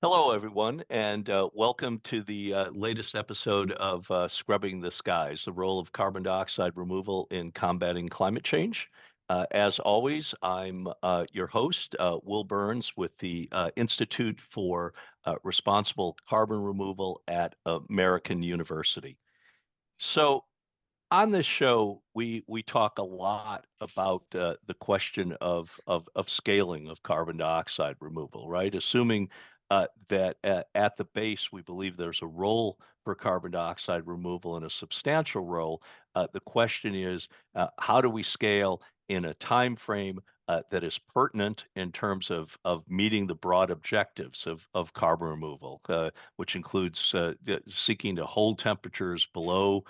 Hello, everyone, and welcome to the latest episode of Scrubbing the Skies, the role of carbon dioxide removal in combating climate change. As always, I'm your host, Will Burns, with the Institute for Responsible Carbon Removal at American University. So, on this show, we talk a lot about the question of scaling of carbon dioxide removal, right? Assuming that at the base we believe there's a role for carbon dioxide removal and a substantial role. The question is, how do we scale in a time frame that is pertinent in terms of meeting the broad objectives of carbon removal, which includes seeking to hold temperatures below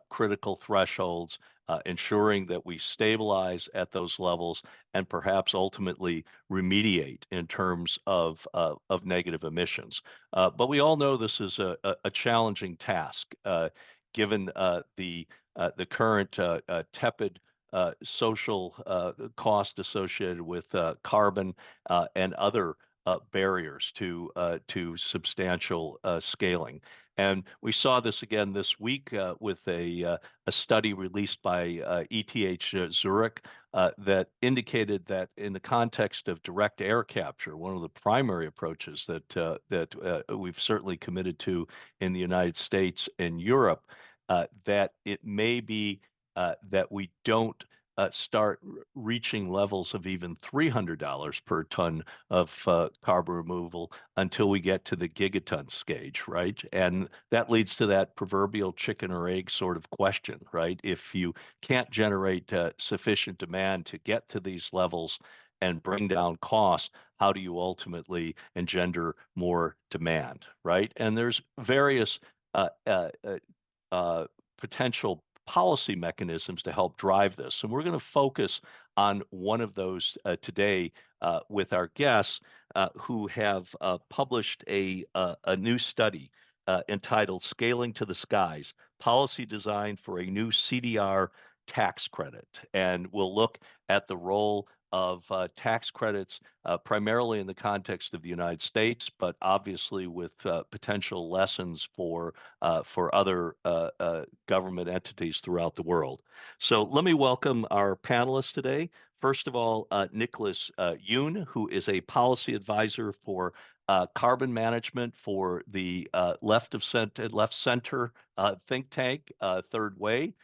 critical thresholds, ensuring that we stabilize at those levels and perhaps ultimately remediate in terms of negative emissions. But we all know this is a challenging task, given the current tepid social cost associated with carbon and other barriers to substantial scaling. And we saw this again this week with a study released by ETH Zurich that indicated that in the context of direct air capture, one of the primary approaches that we've certainly committed to in the United States and Europe, that it may be that we don't start reaching levels of even $300 per ton of carbon removal until we get to the gigaton stage, right? And that leads to that proverbial chicken or egg sort of question, right? If you can't generate sufficient demand to get to these levels and bring down costs, how do you ultimately engender more demand, right? And there's various uh, uh, potential policy mechanisms to help drive this. And we're going to focus on one of those today with our guests who have published a new study entitled Scaling to the Skies, Policy Design for a New CDR Tax Credit. And we'll look at the role of tax credits, primarily in the context of the United States, but obviously with potential lessons for other government entities throughout the world. So let me welcome our panelists today. First of all, Nicholas Yoon, who is a policy advisor for carbon management for the left center think tank, Third Way,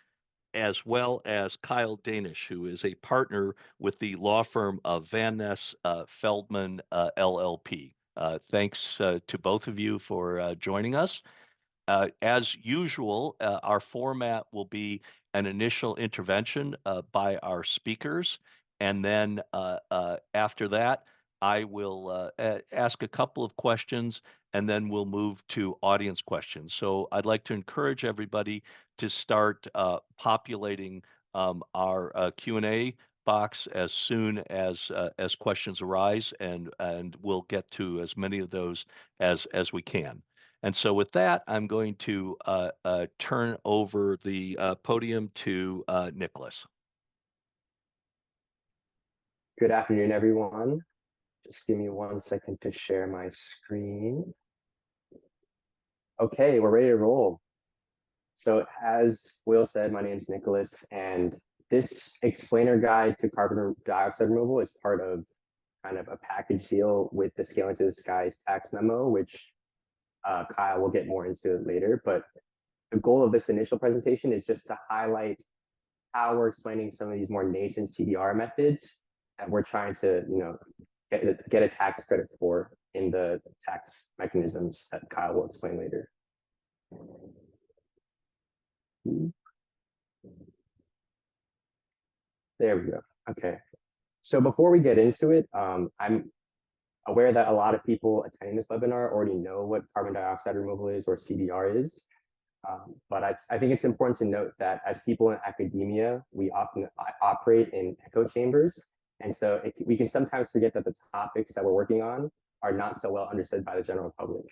as well as Kyle Danish, who is a partner with the law firm of Van Ness Feldman LLP. Thanks to both of you for joining us. As usual, our format will be an initial intervention by our speakers, and then after that, I will ask a couple of questions, and then we'll move to audience questions. So I'd like to encourage everybody to start populating our Q&A box as soon as questions arise, and we'll get to as many of those as we can. And so with that, I'm going to turn over the podium to Nicholas. Good afternoon, everyone. Just give me 1 second to share my screen. Okay, we're ready to roll. So as Will said, my name is Nicholas, and this explainer guide to carbon dioxide removal is part of kind of a package deal with the Scaling to the Skies tax memo, which Kyle will get more into later. But the goal of this initial presentation is just to highlight how we're explaining some of these more nascent CDR methods that we're trying to, get a tax credit for in the tax mechanisms that Kyle will explain later. There we go. Okay. So before we get into it, I'm aware that a lot of people attending this webinar already know what carbon dioxide removal is or CDR is. But I think it's important to note that as people in academia, we often operate in echo chambers. And so we can sometimes forget that the topics that we're working on are not so well understood by the general public.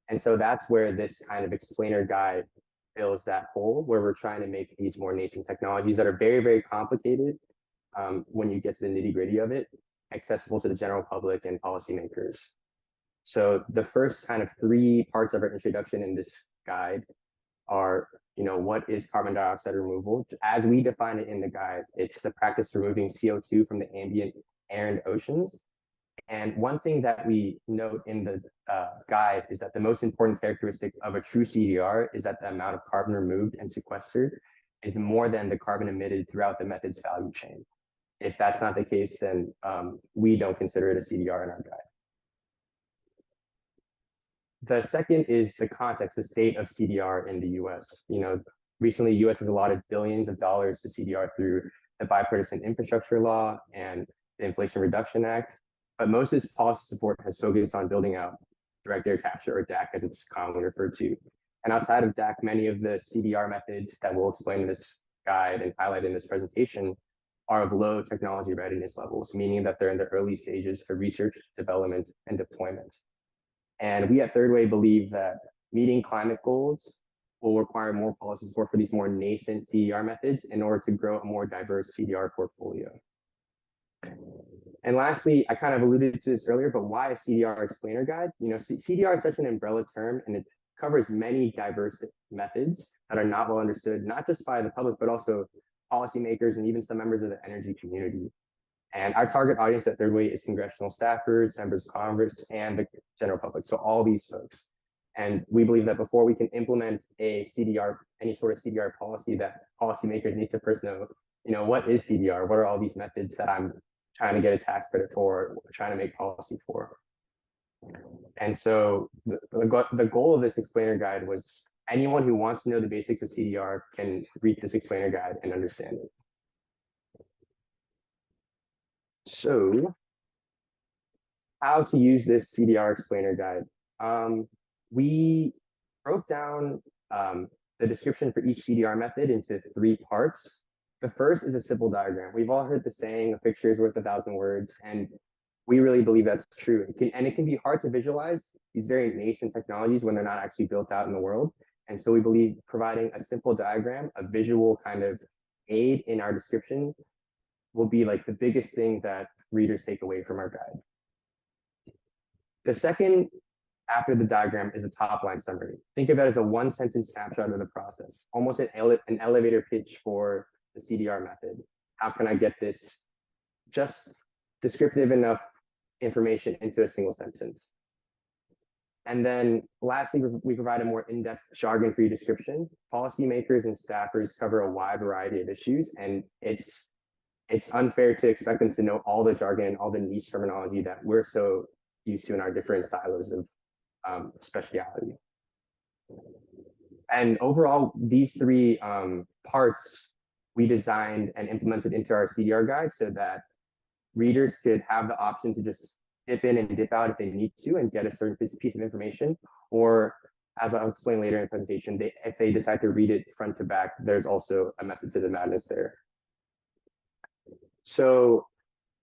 And so that's where this kind of explainer guide fills that hole, where we're trying to make these more nascent technologies that are very, very complicated when you get to the nitty gritty of it, accessible to the general public and policymakers. So the first kind of three parts of our introduction in this guide are, what is carbon dioxide removal? As we define it in the guide, it's the practice of removing CO2 from the ambient air and oceans. And one thing that we note in the guide is that the most important characteristic of a true CDR is that the amount of carbon removed and sequestered is more than the carbon emitted throughout the method's value chain. If that's not the case, then we don't consider it a CDR in our guide. The second is the context, the state of CDR in the US. Recently, US has allotted billions of dollars to CDR through the Bipartisan Infrastructure Law and the Inflation Reduction Act. But most of its policy support has focused on building out direct air capture, or DAC as it's commonly referred to. And outside of DAC, many of the CDR methods that we'll explain in this guide and highlight in this presentation are of low technology readiness levels, meaning that they're in the early stages of research, development, and deployment. And we at Third Way believe that meeting climate goals will require more policy support for these more nascent CDR methods in order to grow a more diverse CDR portfolio. And lastly, I kind of alluded to this earlier, but why a CDR explainer guide? CDR is such an umbrella term, and it covers many diverse methods that are not well understood, not just by the public, but also policymakers and even some members of the energy community. And our target audience at Third Way is congressional staffers, members of Congress, and the general public. So all these folks. And we believe that before we can implement a CDR, any sort of CDR policy, that policymakers need to first know, what is CDR? What are all these methods that I'm trying to get a tax credit for, trying to make policy for? And so the goal of this explainer guide was anyone who wants to know the basics of CDR can read this explainer guide and understand it. So how to use this CDR explainer guide. We broke down the description for each CDR method into three parts. The first is a simple diagram. We've all heard the saying, a picture is worth 1,000 words, and we really believe that's true. It can be hard to visualize these very nascent technologies when they're not actually built out in the world. And so we believe providing a simple diagram, a visual kind of aid in our description, will be like the biggest thing that readers take away from our guide. The second, after the diagram, is a top-line summary. Think of it as a one-sentence snapshot of the process, almost an elevator pitch for the CDR method. How can I get this just descriptive enough information into a single sentence? And then lastly, we provide a more in-depth jargon-free description. Policymakers and staffers cover a wide variety of issues, and it's unfair to expect them to know all the jargon, all the niche terminology that we're so used to in our different silos of speciality. And overall, these three parts we designed and implemented into our CDR guide so that readers could have the option to just dip in and dip out if they need to and get a certain piece of information. Or, as I'll explain later in the presentation, if they decide to read it front to back, there's also a method to the madness there. So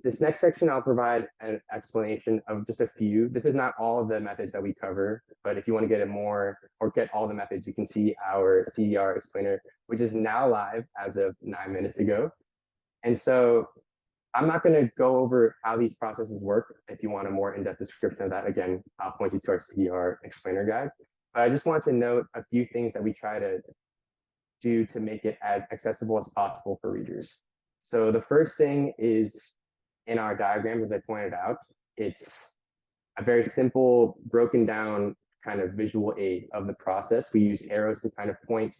this next section, I'll provide an explanation of just a few. This is not all of the methods that we cover, but if you want to get it more or get all the methods, you can see our CDR explainer, which is now live as of 9 minutes ago. And so I'm not going to go over how these processes work. If you want a more in-depth description of that, again, I'll point you to our CDR explainer guide. But I just want to note a few things that we try to do to make it as accessible as possible for readers. So the first thing is in our diagrams, as I pointed out, it's a very simple, broken down kind of visual aid of the process. We use arrows to kind of point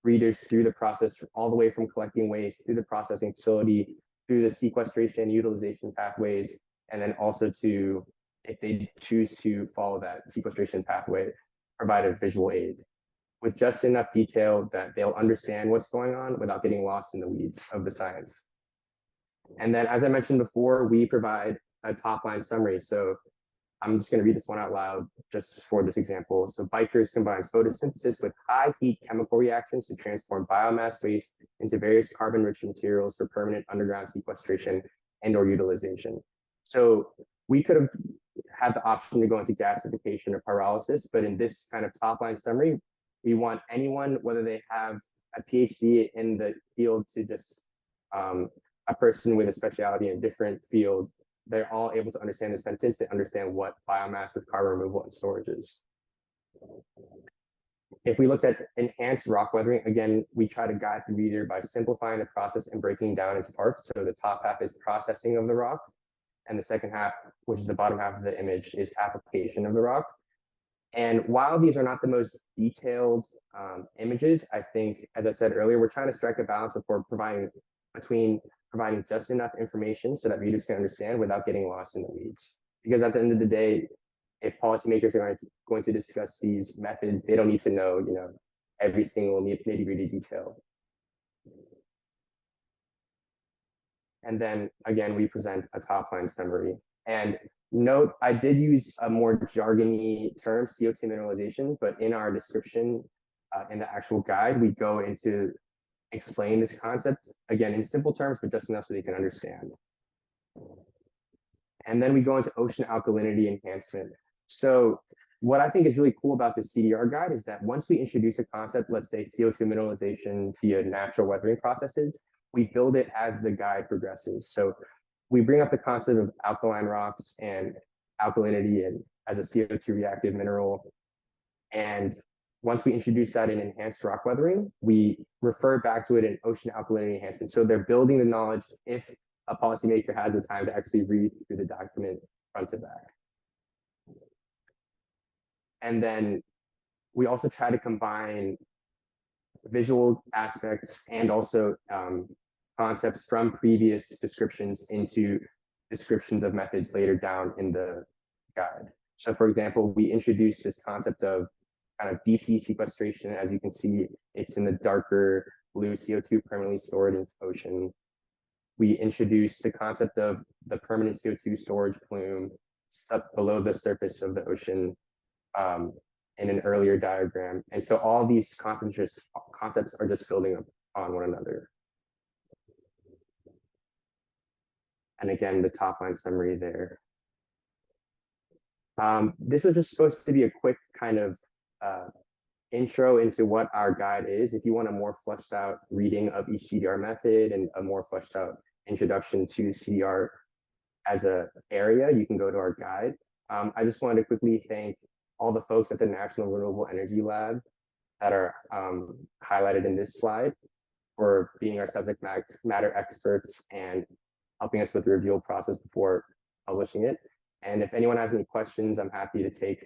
readers through the process all the way from collecting waste through the processing facility, through the sequestration utilization pathways, and then also to, if they choose to follow that sequestration pathway, provide a visual aid with just enough detail that they'll understand what's going on without getting lost in the weeds of the science. And then, as I mentioned before, we provide a top-line summary. So I'm just going to read this one out loud just for this example. So Bikers combines photosynthesis with high heat chemical reactions to transform biomass waste into various carbon-rich materials for permanent underground sequestration and or utilization. So we could have had the option to go into gasification or pyrolysis, but in this kind of top-line summary, we want anyone, whether they have a PhD in the field to just a person with a specialty in a different field, they're all able to understand the sentence and understand what biomass with carbon removal and storage is. If we looked at enhanced rock weathering, again, we try to guide the reader by simplifying the process and breaking down into parts. So the top half is processing of the rock, and the second half, which is the bottom half of the image, is application of the rock. And while these are not the most detailed images, I think, as I said earlier, we're trying to strike a balance between providing just enough information so that readers can understand without getting lost in the weeds. Because at the end of the day, if policymakers are going to discuss these methods, they don't need to know, every single nitty-gritty detail. And then again, we present a top line summary. And note, I did use a more jargony term, CO2 mineralization, but in our description, in the actual guide, we go into explain this concept, again, in simple terms, but just enough so they can understand. And then we go into ocean alkalinity enhancement. So what I think is really cool about the CDR guide is that once we introduce a concept, let's say CO2 mineralization via natural weathering processes, we build it as the guide progresses. So we bring up the concept of alkaline rocks and alkalinity and as a CO2 reactive mineral. And once we introduce that in enhanced rock weathering, we refer back to it in ocean alkalinity enhancement. So they're building the knowledge if a policymaker has the time to actually read through the document front to back. And then we also try to combine visual aspects and also concepts from previous descriptions into descriptions of methods later down in the guide. So for example, we introduced this concept of kind of deep sea sequestration. As you can see, it's in the darker blue CO2 permanently stored in the ocean. We introduced the concept of the permanent CO2 storage plume below the surface of the ocean in an earlier diagram. And so all these concepts are just building upon one another. And again, the top line summary there. This was just supposed to be a quick kind of intro into what our guide is. If you want a more fleshed out reading of each CDR method and a more fleshed out introduction to CDR as an area, you can go to our guide. I just wanted to quickly thank all the folks at the National Renewable Energy Lab that are highlighted in this slide for being our subject matter experts and helping us with the review process before publishing it. And if anyone has any questions, I'm happy to take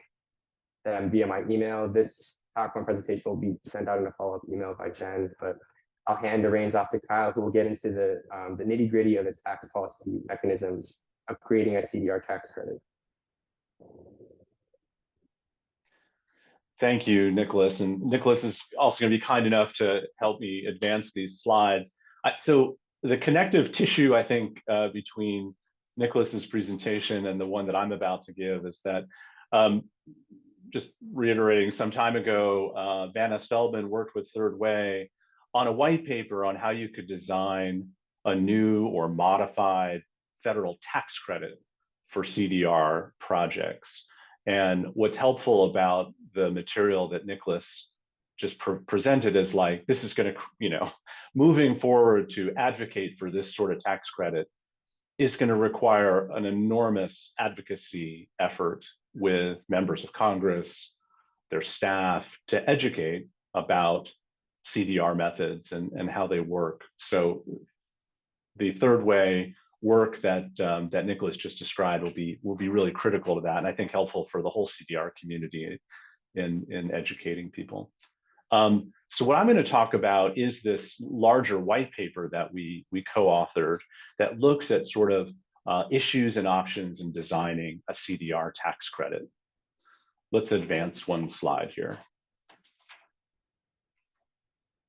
them via my email. This PowerPoint presentation will be sent out in a follow-up email by Jen, but I'll hand the reins off to Kyle, who will get into the nitty-gritty of the tax policy mechanisms of creating a CDR tax credit. Thank you, Nicholas. And Nicholas is also going to be kind enough to help me advance these slides. So the connective tissue, I think, between Nicholas's presentation and the one that I'm about to give is that, just reiterating, some time ago, Ness Feldman worked with Third Way on a white paper on how you could design a new or modified federal tax credit for CDR projects. And what's helpful about the material that Nicholas just presented is like, this is going to, moving forward to advocate for this sort of tax credit is going to require an enormous advocacy effort with members of Congress, their staff, to educate about CDR methods and how they work. So the Third Way work that that Nicholas just described will be really critical to that, and I think helpful for the whole CDR community in educating people. So what I'm going to talk about is this larger white paper that we co-authored that looks at sort of issues and options in designing a CDR tax credit. Let's advance one slide here.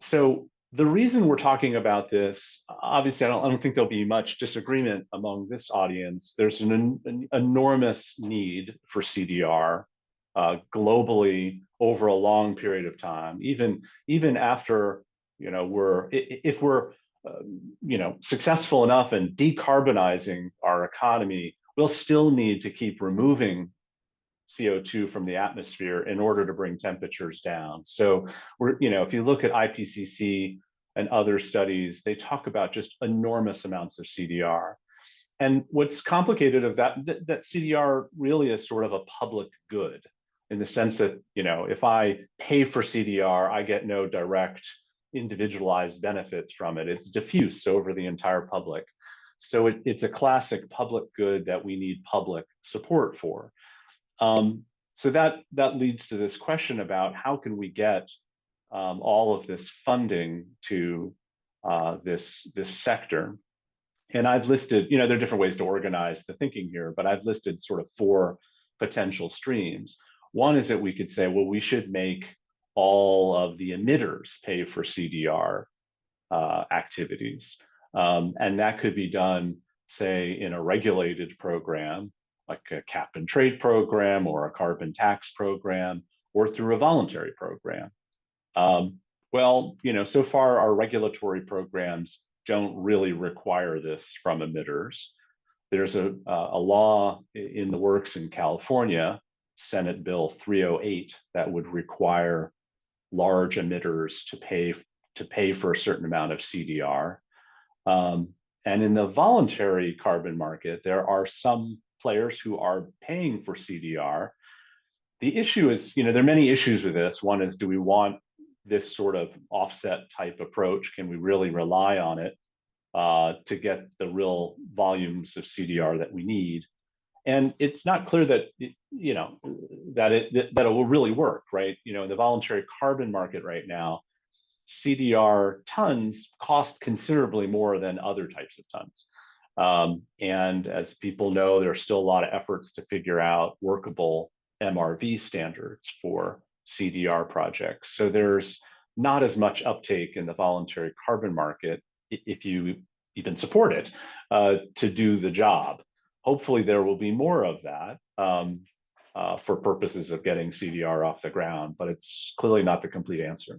So the reason we're talking about this, obviously, I don't think there'll be much disagreement among this audience. There's an enormous need for CDR globally over a long period of time. Even after if we're successful enough in decarbonizing our economy, we'll still need to keep removing CO2 from the atmosphere in order to bring temperatures down. So if you look at IPCC and other studies, they talk about just enormous amounts of CDR. And what's complicated of that CDR really is sort of a public good in the sense that, if I pay for CDR, I get no direct individualized benefits from it. It's diffuse over the entire public. So it's a classic public good that we need public support for. So that leads to this question about how can we get all of this funding to this sector. And I've listed, there are different ways to organize the thinking here, but I've listed sort of 4 potential streams. One is that we could say, well, we should make all of the emitters pay for CDR activities. And that could be done, say, in a regulated program, like a cap and trade program or a carbon tax program, or through a voluntary program. Well, so far our regulatory programs don't really require this from emitters. There's a law in the works in California, Senate Bill 308, that would require large emitters to pay for a certain amount of CDR. And in the voluntary carbon market, there are some players who are paying for CDR. The issue is, there are many issues with this. One is, do we want this sort of offset type approach? Can we really rely on it to get the real volumes of CDR that we need? And it's not clear that that it will really work, right? In the voluntary carbon market right now, CDR tons cost considerably more than other types of tons. And as people know, there are still a lot of efforts to figure out workable MRV standards for CDR projects. So there's not as much uptake in the voluntary carbon market, if you even support it, to do the job. Hopefully there will be more of that for purposes of getting CDR off the ground, but it's clearly not the complete answer.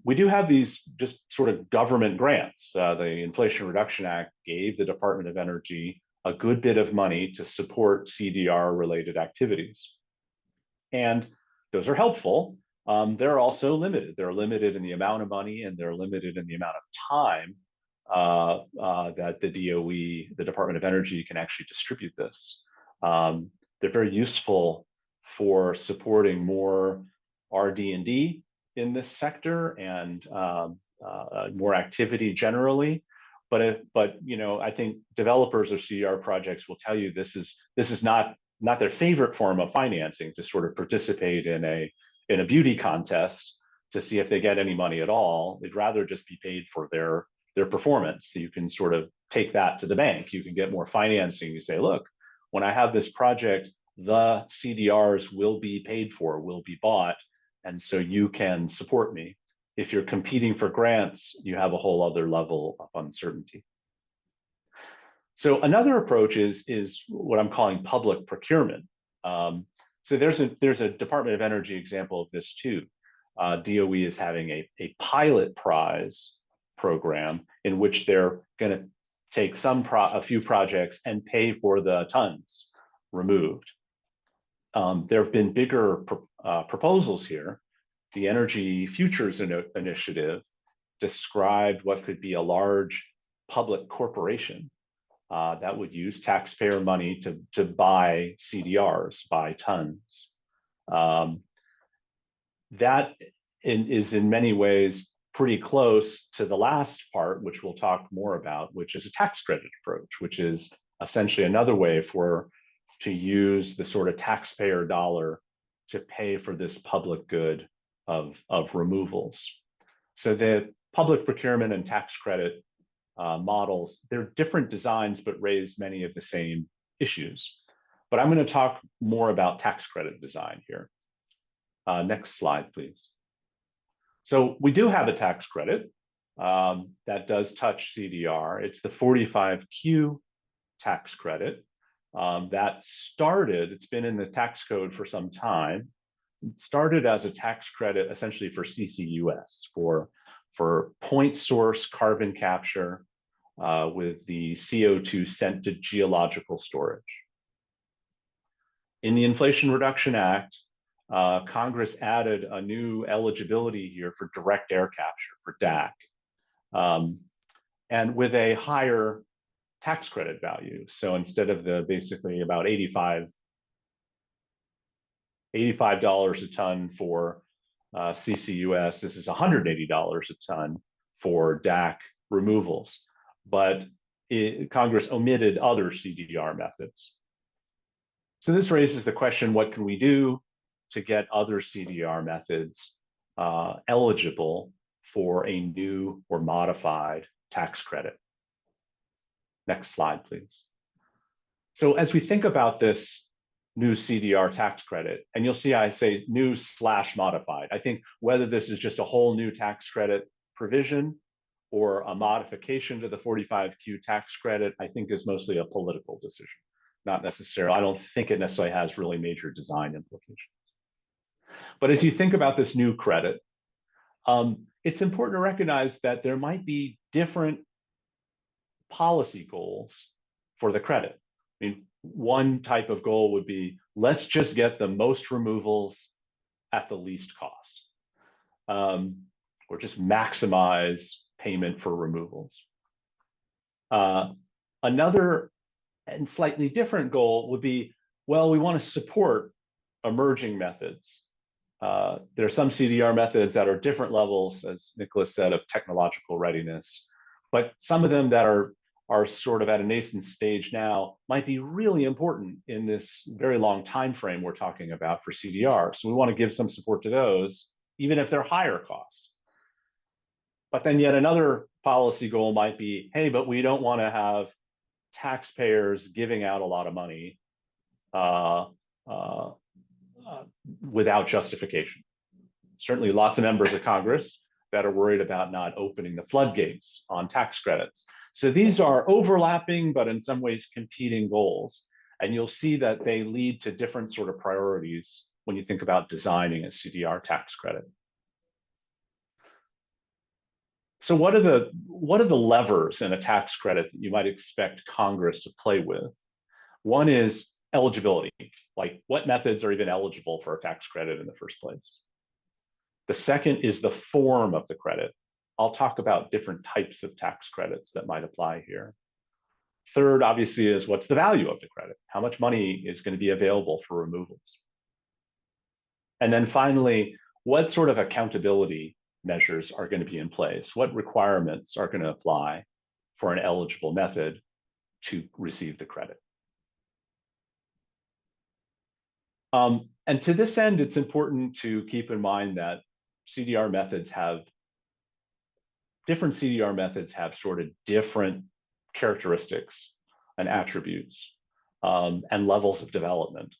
We do have these just sort of government grants. The Inflation Reduction Act gave the Department of Energy a good bit of money to support CDR related activities. And those are helpful. They're also limited. They're limited in the amount of money, and they're limited in the amount of time that the DOE, the Department of Energy, can actually distribute this. They're very useful for supporting more RD&D in this sector and more activity generally. But I think developers of CDR projects will tell you this is not their favorite form of financing, to sort of participate in a beauty contest to see if they get any money at all. They'd rather just be paid for their performance. So you can sort of take that to the bank. You can get more financing. You say, look, when I have this project, the CDRs will be paid for, will be bought, and so you can support me. If you're competing for grants, you have a whole other level of uncertainty. So another approach is what I'm calling public procurement. So there's a Department of Energy example of this too. DOE is having a pilot prize program in which they're going to take a few projects and pay for the tons removed. There have been bigger proposals here. The Energy Futures Initiative described what could be a large public corporation that would use taxpayer money to buy CDRs, buy tons. That is in many ways pretty close to the last part, which we'll talk more about, which is a tax credit approach, which is essentially another way to use the sort of taxpayer dollar to pay for this public good of removals. So the public procurement and tax credit models, they're different designs, but raise many of the same issues. But I'm going to talk more about tax credit design here. Next slide, please. So we do have a tax credit that does touch CDR. It's the 45Q tax credit that started, it's been in the tax code for some time. It started as a tax credit essentially for CCUS, for point source carbon capture with the CO2 sent to geological storage. In the Inflation Reduction Act, Congress added a new eligibility here for direct air capture, for DAC, and with a higher tax credit value. So instead of the basically about $85 a ton for CCUS, this is $180 a ton for DAC removals. But Congress omitted other CDR methods. So this raises the question, what can we do to get other CDR methods eligible for a new or modified tax credit? Next slide, please. So as we think about this new CDR tax credit, and you'll see I say new / modified. I think whether this is just a whole new tax credit provision or a modification to the 45Q tax credit, I think is mostly a political decision. Not necessarily, I don't think it necessarily has really major design implications. But as you think about this new credit, it's important to recognize that there might be different policy goals for the credit. I mean, one type of goal would be, let's just get the most removals at the least cost, or just maximize payment for removals. Another and slightly different goal would be, well, we want to support emerging methods. There are some CDR methods that are different levels, as Nicholas said, of technological readiness, but some of them that are sort of at a nascent stage now might be really important in this very long time frame we're talking about for CDR. So we want to give some support to those, even if they're higher cost. But then yet another policy goal might be, hey, but we don't want to have taxpayers giving out a lot of money without justification. Certainly lots of members of Congress that are worried about not opening the floodgates on tax credits. So these are overlapping, but in some ways competing goals. And you'll see that they lead to different sort of priorities when you think about designing a CDR tax credit. So what are the levers in a tax credit that you might expect Congress to play with? One is eligibility, like what methods are even eligible for a tax credit in the first place? The second is the form of the credit. I'll talk about different types of tax credits that might apply here. Third, obviously, is what's the value of the credit? How much money is going to be available for removals? And then finally, what sort of accountability measures are going to be in place? What requirements are going to apply for an eligible method to receive the credit? And to this end, it's important to keep in mind that different CDR methods have sort of different characteristics and attributes and levels of development.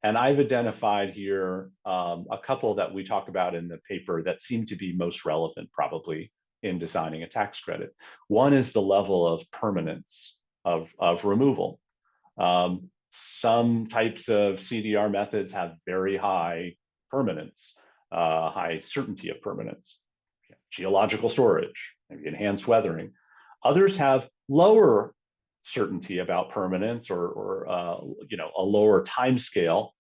And I've identified here a couple that we talk about in the paper that seem to be most relevant probably in designing a tax credit. One is the level of permanence of removal. Some types of CDR methods have very high permanence, high certainty of permanence, geological storage, maybe enhanced weathering. Others have lower certainty about permanence or a lower time scale,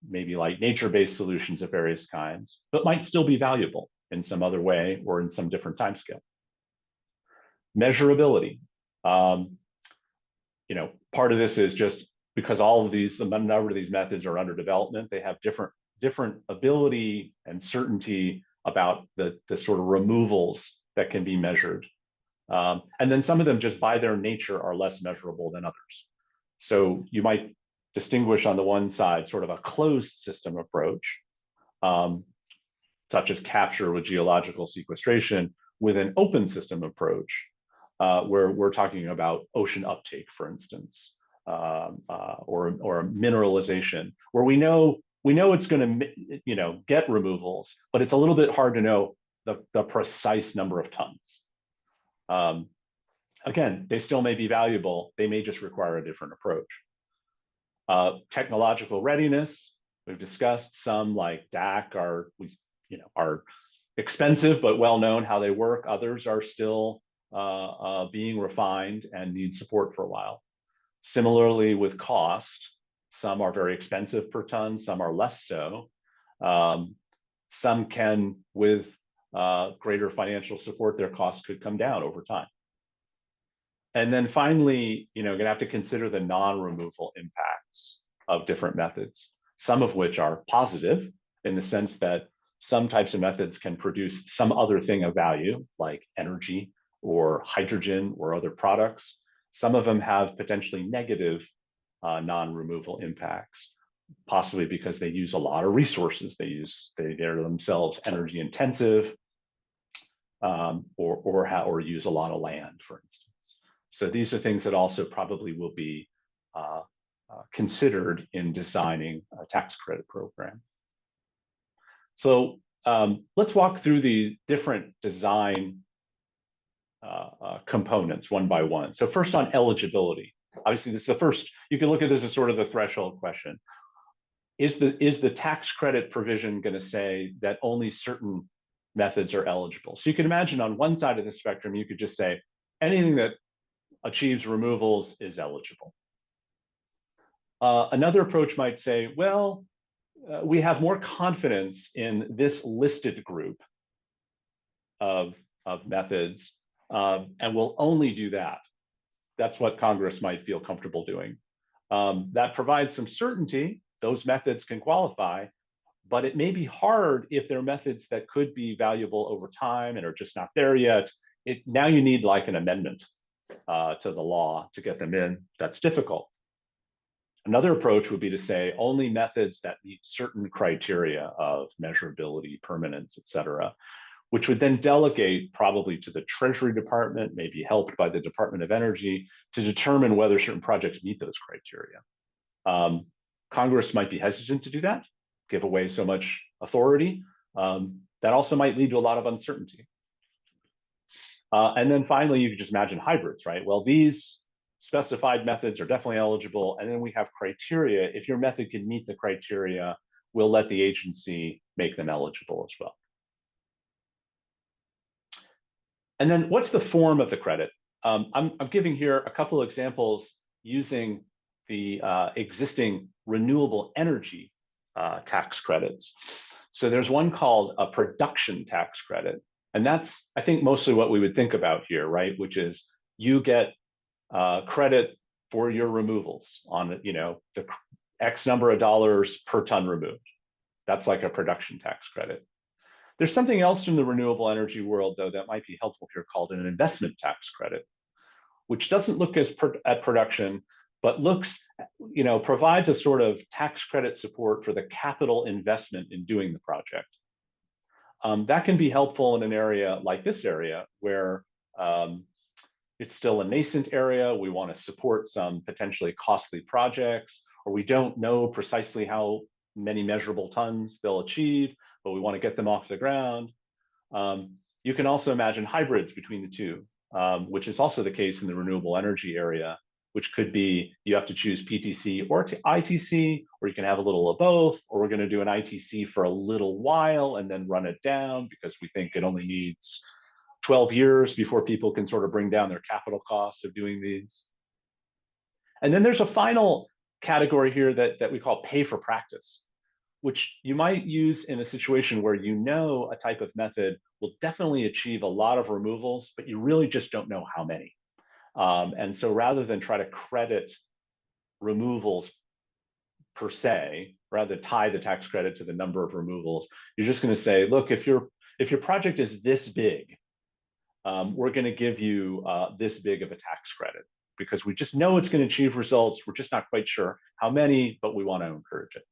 maybe like nature-based solutions of various kinds, but might still be valuable in some other way or in some different time scale. Measurability. Part of this is just because a number of these methods are under development, they have different ability and certainty about the sort of removals that can be measured. And then some of them just by their nature are less measurable than others. So you might distinguish on the one side sort of a closed system approach, such as capture with geological sequestration, with an open system approach, where we're talking about ocean uptake, for instance, or mineralization, where we know it's going to get removals, but it's a little bit hard to know the precise number of tons. Again, they still may be valuable. They may just require a different approach. Technological readiness, we've discussed. Some like DAC are expensive, but well known how they work. Others are still being refined and need support for a while. Similarly with cost, some are very expensive per ton, some are less so. Some can, with greater financial support, their costs could come down over time. And then finally, going to have to consider the non-removal impacts of different methods, some of which are positive in the sense that some types of methods can produce some other thing of value, like energy or hydrogen or other products. Some of them have potentially negative non-removal impacts, possibly because they use a lot of resources. They're themselves energy intensive, or use a lot of land, for instance. So these are things that also probably will be considered in designing a tax credit program. So let's walk through the different design components one by one. So first on eligibility. Obviously, this is the first, you can look at this as sort of the threshold question. Is the tax credit provision going to say that only certain methods are eligible? So you can imagine on one side of the spectrum, you could just say anything that achieves removals is eligible. Another approach might say, well, we have more confidence in this listed group of methods, and we'll only do that. That's what Congress might feel comfortable doing. That provides some certainty. Those methods can qualify, but it may be hard if they're methods that could be valuable over time and are just not there yet. Now you need like an amendment to the law to get them in. That's difficult. Another approach would be to say only methods that meet certain criteria of measurability, permanence, et cetera, which would then delegate probably to the Treasury Department, maybe helped by the Department of Energy, to determine whether certain projects meet those criteria. Congress might be hesitant to do that, give away so much authority. That also might lead to a lot of uncertainty. And then finally, you could just imagine hybrids, right? Well, these specified methods are definitely eligible. And then we have criteria. If your method can meet the criteria, we'll let the agency make them eligible as well. And then what's the form of the credit? I'm giving here a couple of examples using the existing renewable energy tax credits. So there's one called a production tax credit. And that's, I think, mostly what we would think about here, right? Which is you get credit for your removals on, the X number of dollars per ton removed. That's like a production tax credit. There's something else from the renewable energy world, though, that might be helpful here called an investment tax credit, which doesn't look at production, but provides a sort of tax credit support for the capital investment in doing the project. That can be helpful in an area like this area where it's still a nascent area. We want to support some potentially costly projects, or we don't know precisely how many measurable tons they'll achieve, but we want to get them off the ground. You can also imagine hybrids between the two, which is also the case in the renewable energy area, which could be you have to choose PTC or ITC, or you can have a little of both, or we're going to do an ITC for a little while and then run it down because we think it only needs 12 years before people can sort of bring down their capital costs of doing these. And then there's a final category here that we call pay for practice, which you might use in a situation where a type of method will definitely achieve a lot of removals, but you really just don't know how many. And so rather than try to credit removals per se, rather tie the tax credit to the number of removals, you're just going to say, look, if your project is this big, we're going to give you this big of a tax credit because we just know it's going to achieve results. We're just not quite sure how many, but we want to encourage it.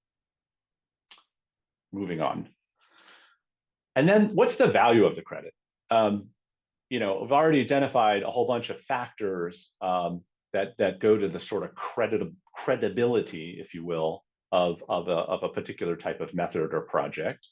Moving on. And then what's the value of the credit? We've already identified a whole bunch of factors that go to the sort of credibility, if you will, of a particular type of method or project.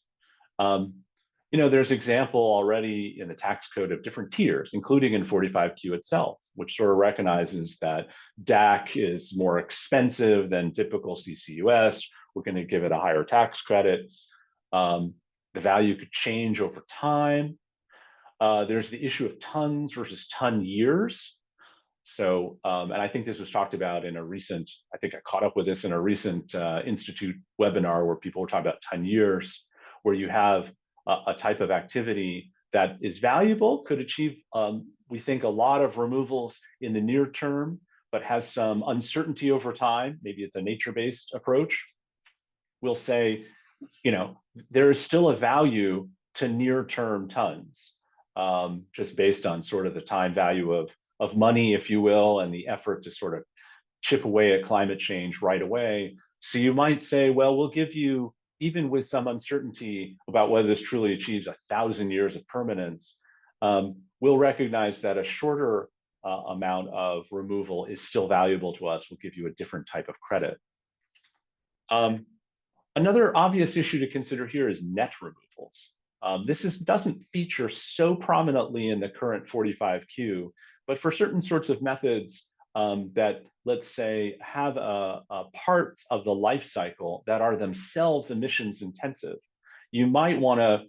There's example already in the tax code of different tiers, including in 45Q itself, which sort of recognizes that DAC is more expensive than typical CCUS. We're going to give it a higher tax credit. The value could change over time. There's the issue of tons versus ton years. So, and I think this was talked about in a recent, I think I caught up with this in a recent Institute webinar where people were talking about ton years, where you have a type of activity that is valuable, could achieve we think a lot of removals in the near term, but has some uncertainty over time, maybe it's a nature-based approach, we'll say, there is still a value to near-term tons, just based on sort of the time value of money, if you will, and the effort to sort of chip away at climate change right away. So you might say, well, we'll give you, even with some uncertainty about whether this truly achieves 1,000 years of permanence, we'll recognize that a shorter amount of removal is still valuable to us. We'll give you a different type of credit. Another obvious issue to consider here is net removals. This doesn't feature so prominently in the current 45Q, but for certain sorts of methods that, let's say, have parts of the life cycle that are themselves emissions intensive, you might want to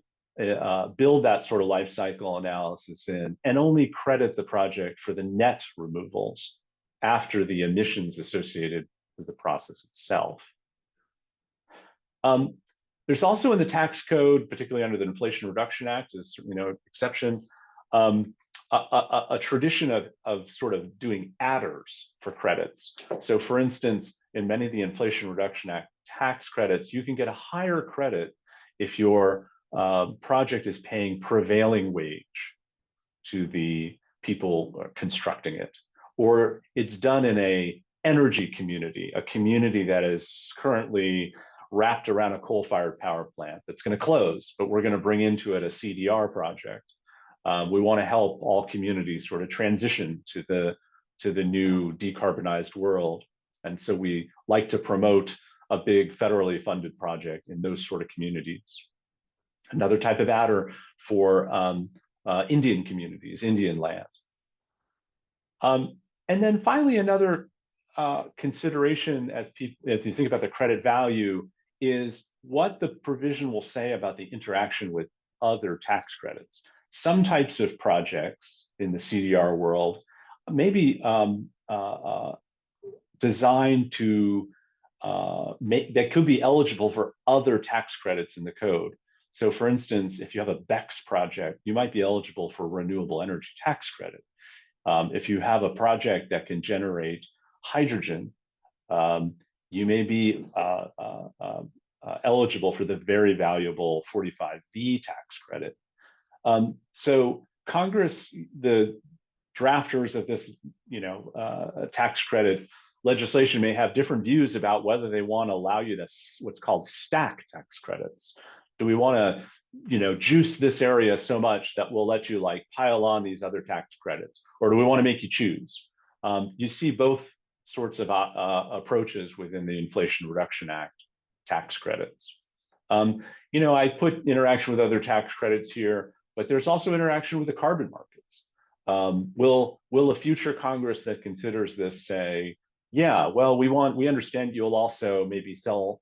build that sort of life cycle analysis in and only credit the project for the net removals after the emissions associated with the process itself. There's also in the tax code, particularly under the Inflation Reduction Act, is exception, a tradition of sort of doing adders for credits. So for instance, in many of the Inflation Reduction Act tax credits, you can get a higher credit if your project is paying prevailing wage to the people constructing it, or it's done in a energy community, a community that is currently wrapped around a coal-fired power plant that's going to close, but we're going to bring into it a CDR project. We want to help all communities sort of transition to the new decarbonized world. And so we like to promote a big federally funded project in those sort of communities. Another type of adder for Indian communities, Indian land. And then finally, another consideration as you think about the credit value is what the provision will say about the interaction with other tax credits. Some types of projects in the CDR world may be designed to that could be eligible for other tax credits in the code. So for instance, if you have a BECS project, you might be eligible for renewable energy tax credit. If you have a project that can generate hydrogen, you may be eligible for the very valuable 45V tax credit. So Congress, the drafters of this, tax credit legislation may have different views about whether they want to allow you to what's called stack tax credits. Do we want to, juice this area so much that we'll let you like pile on these other tax credits, or do we want to make you choose? You see both sorts of approaches within the Inflation Reduction Act tax credits. I put interaction with other tax credits here, but there's also interaction with the carbon markets. Will a future Congress that considers this say, yeah, well, we understand you'll also maybe sell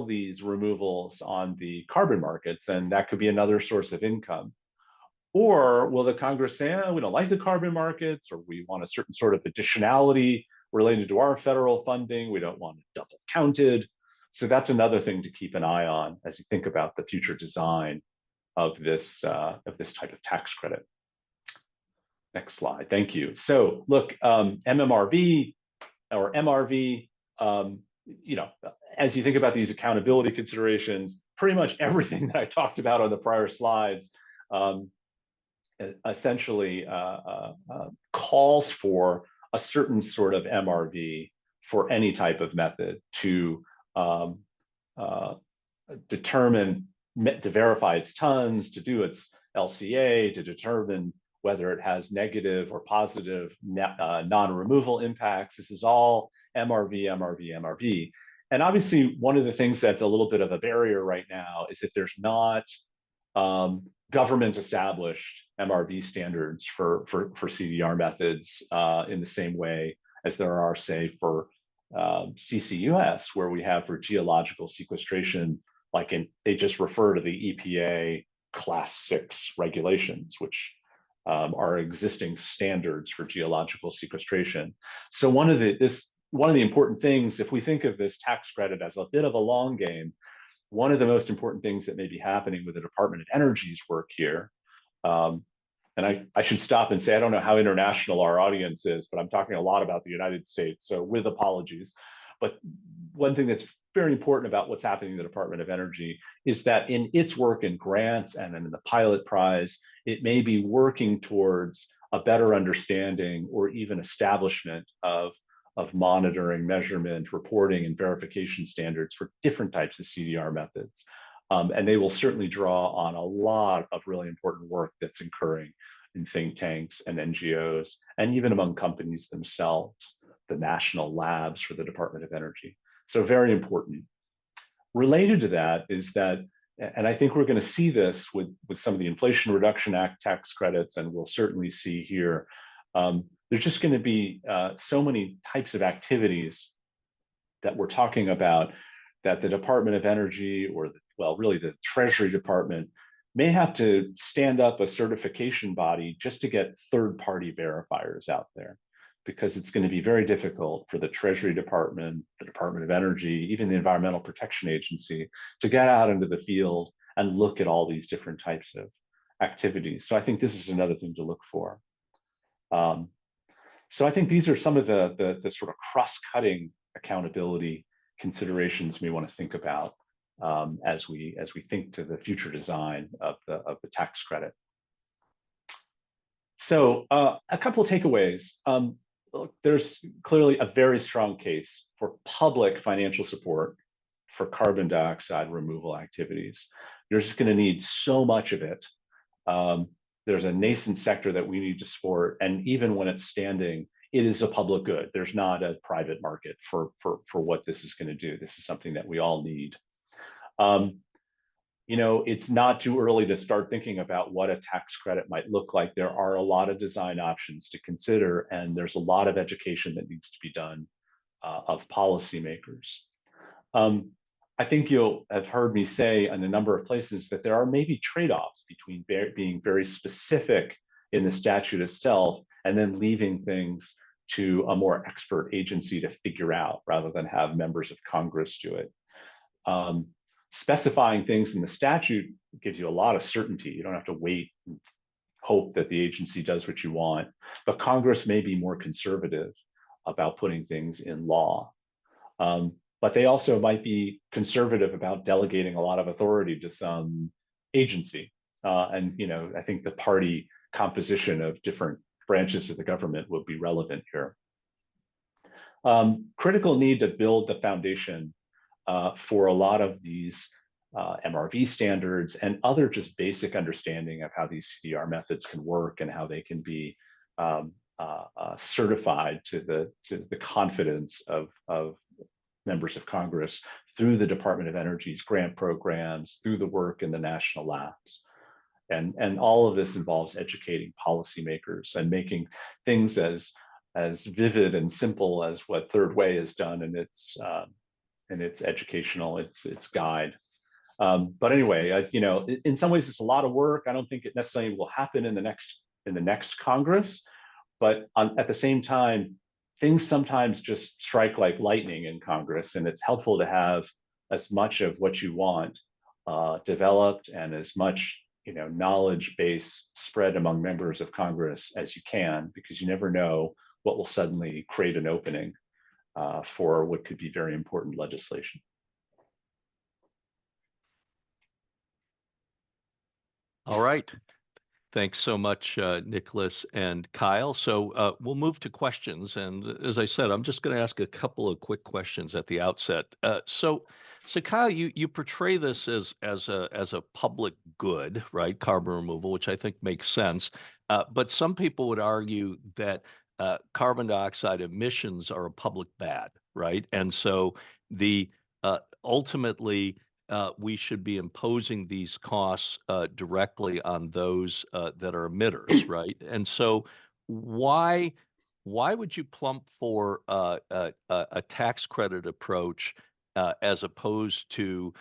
these removals on the carbon markets, and that could be another source of income? Or will the Congress say, we don't like the carbon markets, or we want a certain sort of additionality related to our federal funding, we don't want it double counted? So that's another thing to keep an eye on as you think about the future design of this type of tax credit. Next slide, thank you. So look, MMRV or MRV, as you think about these accountability considerations, pretty much everything that I talked about on the prior slides essentially calls for a certain sort of MRV for any type of method to determine, to verify its tons, to do its LCA, to determine whether it has negative or positive non-removal impacts. This is all MRV, MRV, MRV. And obviously, one of the things that's a little bit of a barrier right now is that there's not government-established MRV standards for CDR methods in the same way as there are, say, for CCUS, where we have for geological sequestration, they just refer to the EPA Class 6 regulations, which are existing standards for geological sequestration. So one of the important things, if we think of this tax credit as a bit of a long game, one of the most important things that may be happening with the Department of Energy's work here and I should stop and say, I don't know how international our audience is, but I'm talking a lot about the United States, so with apologies. But one thing that's very important about what's happening in the Department of Energy is that in its work in grants and in the pilot prize, it may be working towards a better understanding or even establishment of monitoring, measurement, reporting, and verification standards for different types of CDR methods. And they will certainly draw on a lot of really important work that's occurring in think tanks and NGOs, and even among companies themselves, the national labs for the Department of Energy. So very important. Related to that is that, and I think we're going to see this with some of the Inflation Reduction Act tax credits, and we'll certainly see here, there's just going to be so many types of activities that we're talking about that the Department of Energy, or well, really the Treasury Department, may have to stand up a certification body just to get third-party verifiers out there, because it's going to be very difficult for the Treasury Department, the Department of Energy, even the Environmental Protection Agency to get out into the field and look at all these different types of activities. So I think this is another thing to look for. So I think these are some of the sort of cross-cutting accountability considerations we want to think about as we think to the future design of the tax credit. So a couple of takeaways. Look, there's clearly a very strong case for public financial support for carbon dioxide removal activities. You're just going to need so much of it. There's a nascent sector that we need to support, and even when it's standing, it is a public good. There's not a private market for what this is going to do. This is something that we all need. You know, it's not too early to start thinking about what a tax credit might look like. There are a lot of design options to consider, and there's a lot of education that needs to be done of policymakers. I think you'll have heard me say in a number of places that there are maybe trade-offs between being very specific in the statute itself and then leaving things to a more expert agency to figure out rather than have members of Congress do it. Specifying things in the statute gives you a lot of certainty. You don't have to wait and hope that the agency does what you want, but Congress may be more conservative about putting things in law. But they also might be conservative about delegating a lot of authority to some agency. And you know, I think the party composition of different branches of the government would be relevant here. Critical need to build the foundation for a lot of these MRV standards and other just basic understanding of how these CDR methods can work and how they can be certified to the confidence of members of Congress through the Department of Energy's grant programs, through the work in the national labs. And all of this involves educating policymakers and making things as vivid and simple as what Third Way has done in its educational, its guide. But anyway, you know, in some ways it's a lot of work. I don't think it necessarily will happen in the next Congress, but at the same time, things sometimes just strike like lightning in Congress, and it's helpful to have as much of what you want developed and as much, you know, knowledge base spread among members of Congress as you can, because you never know what will suddenly create an opening for what could be very important legislation. All right. Thanks so much, Nicholas and Kyle. So we'll move to questions. And as I said, I'm just going to ask a couple of quick questions at the outset. So Kyle, you portray this as a public good, right? Carbon removal, which I think makes sense. But some people would argue that carbon dioxide emissions are a public bad, right? And so the ultimately we should be imposing these costs directly on those that are emitters, right? And so why would you plump for a tax credit approach as opposed to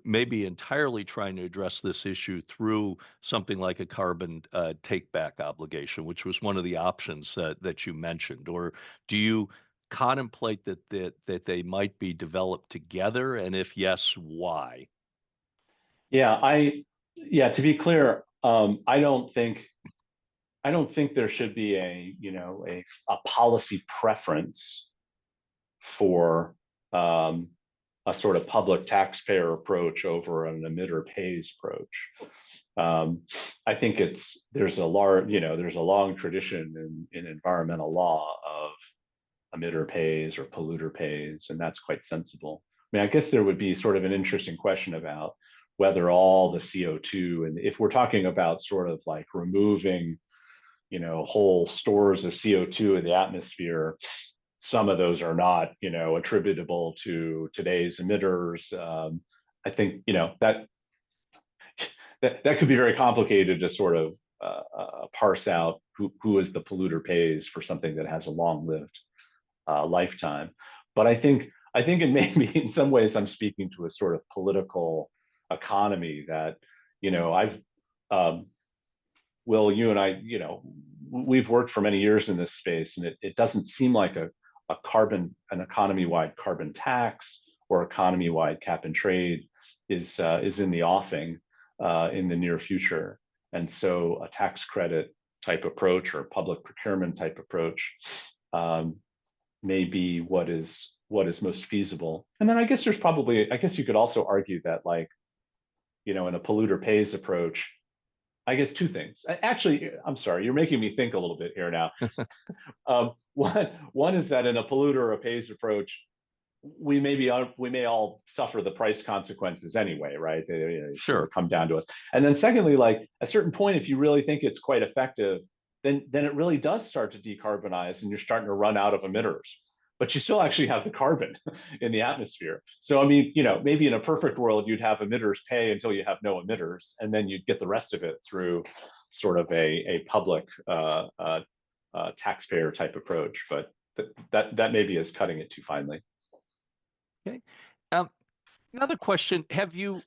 maybe entirely trying to address this issue through something like a carbon take back obligation, which was one of the options that you mentioned? Or do you contemplate that they might be developed together, and if yes, why? Yeah, to be clear, I don't think I don't think there should be a policy preference for a sort of public taxpayer approach over an emitter pays approach. I think there's a long tradition in environmental law of emitter pays or polluter pays, and that's quite sensible. I mean, I guess there would be sort of an interesting question about whether all the CO2, and if we're talking about sort of like removing, whole stores of CO2 in the atmosphere, some of those are not, attributable to today's emitters. I think, that could be very complicated to sort of parse out who is the polluter pays for something that has a long-lived lifetime. But I think it may be in some ways I'm speaking to a sort of political economy that, I've Will, you and I, we've worked for many years in this space, and it doesn't seem like an economy-wide carbon tax or economy-wide cap and trade is in the offing in the near future. And so a tax credit type approach or a public procurement type approach may be what is most feasible. And then I guess you could also argue that, like, in a polluter pays approach, I guess two things. Actually, I'm sorry, you're making me think a little bit here now. One is that in a polluter or a pays approach, we may all suffer the price consequences anyway, right? They sort of Sure. come down to us. And then secondly, like at a certain point, if you really think it's quite effective, then it really does start to decarbonize, and you're starting to run out of emitters. But you still actually have the carbon in the atmosphere. So I mean, maybe in a perfect world, you'd have emitters pay until you have no emitters, and then you'd get the rest of it through sort of a public taxpayer type approach. But that maybe is cutting it too finely. Okay. Um, Another question: have you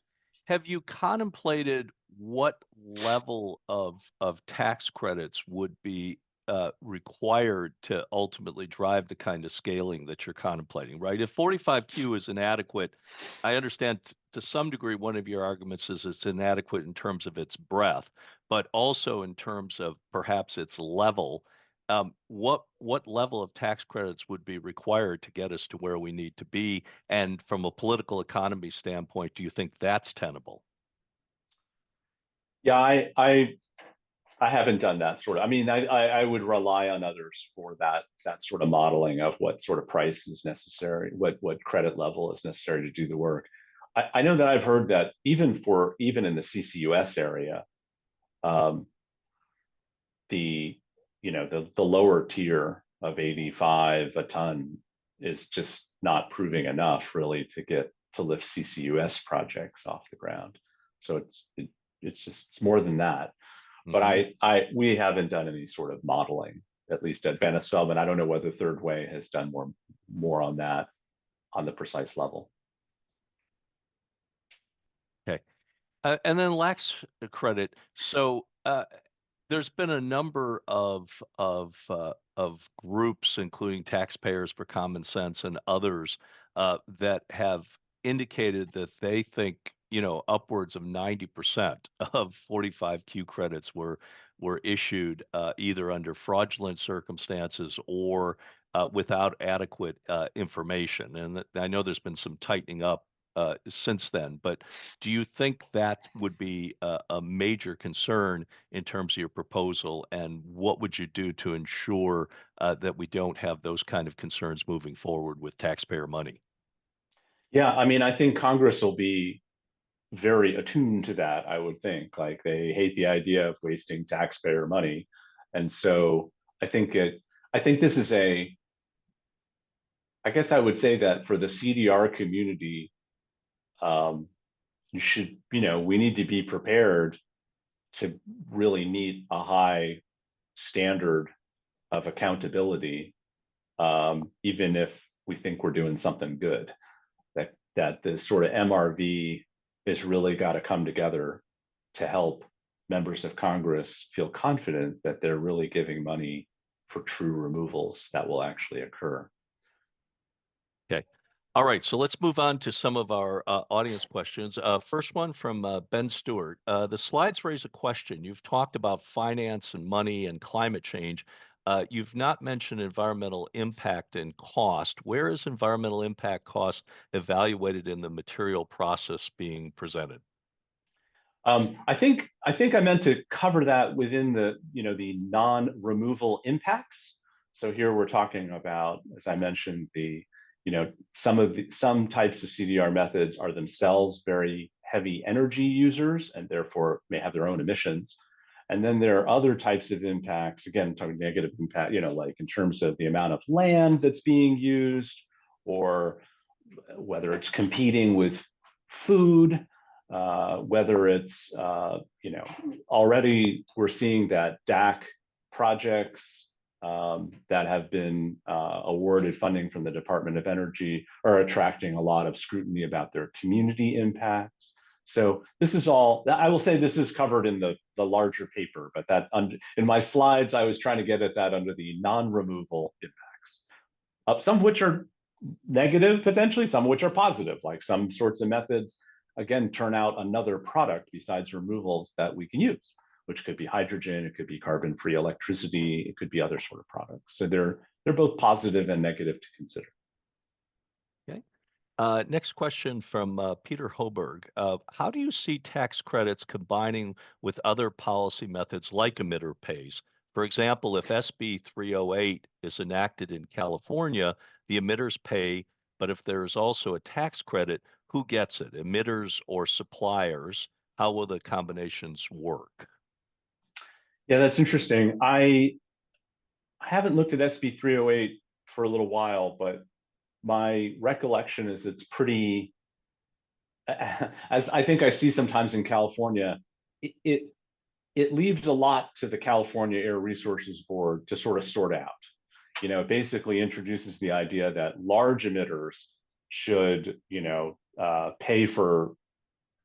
contemplated what level of tax credits would be required to ultimately drive the kind of scaling that you're contemplating? Right? If 45Q is inadequate, I understand to some degree one of your arguments is it's inadequate in terms of its breadth, but also in terms of perhaps its level. What level of tax credits would be required to get us to where we need to be? And from a political economy standpoint, do you think that's tenable? Yeah, I haven't done that sort of. I mean, I would rely on others for that sort of modeling of what sort of price is necessary, what credit level is necessary to do the work. I know that I've heard that even in the CCUS area, um, the lower tier of 85 a ton is just not proving enough really to lift CCUS projects off the ground. So it's more than that. But Hmm. we haven't done any sort of modeling, at least at Ness Feldman. I don't know whether Third Way has done more on that on the precise level. Okay. And then lax credit. So there's been a number of groups, including Taxpayers for Common Sense and others, that have indicated that they think, upwards of 90% of 45Q credits were issued either under fraudulent circumstances or without adequate information. And I know there's been some tightening up since then, but do you think that would be a major concern in terms of your proposal, and what would you do to ensure that we don't have those kind of concerns moving forward with taxpayer money? Yeah, I mean, I think Congress will be very attuned to that, I would think. Like they hate the idea of wasting taxpayer money. And so I think this is I guess I would say that for the CDR community, um, we need to be prepared to really meet a high standard of accountability, even if we think we're doing something good. That the sort of MRV has really got to come together to help members of Congress feel confident that they're really giving money for true removals that will actually occur. Okay. All right, so let's move on to some of our audience questions. First one from Ben Stewart. The slides raise a question. You've talked about finance and money and climate change. You've not mentioned environmental impact and cost. Where is environmental impact cost evaluated in the material process being presented? I think I meant to cover that within the the non-removal impacts. So here we're talking about, as I mentioned, the some types of CDR methods are themselves very heavy energy users and therefore may have their own emissions. And then there are other types of impacts, again, talking negative impact, like in terms of the amount of land that's being used, or whether it's competing with food, whether it's, already we're seeing that DAC projects that have been awarded funding from the Department of Energy are attracting a lot of scrutiny about their community impacts. So this is all, I will say this is covered in the larger paper, but that in my slides, I was trying to get at that under the non-removal impacts, some of which are negative potentially, some of which are positive, like some sorts of methods, again, turn out another product besides removals that we can use, which could be hydrogen, it could be carbon-free electricity, it could be other sort of products. So they're both positive and negative to consider. Okay. Next question from Peter Hoberg. How do you see tax credits combining with other policy methods like emitter pays? For example, if SB 308 is enacted in California, the emitters pay, but if there is also a tax credit, who gets it, emitters or suppliers? How will the combinations work? Yeah, that's interesting. I haven't looked at SB 308 for a little while, but my recollection is it's pretty, as I think I see sometimes in California, it it leaves a lot to the California Air Resources Board to sort of sort out. It basically introduces the idea that large emitters should, pay for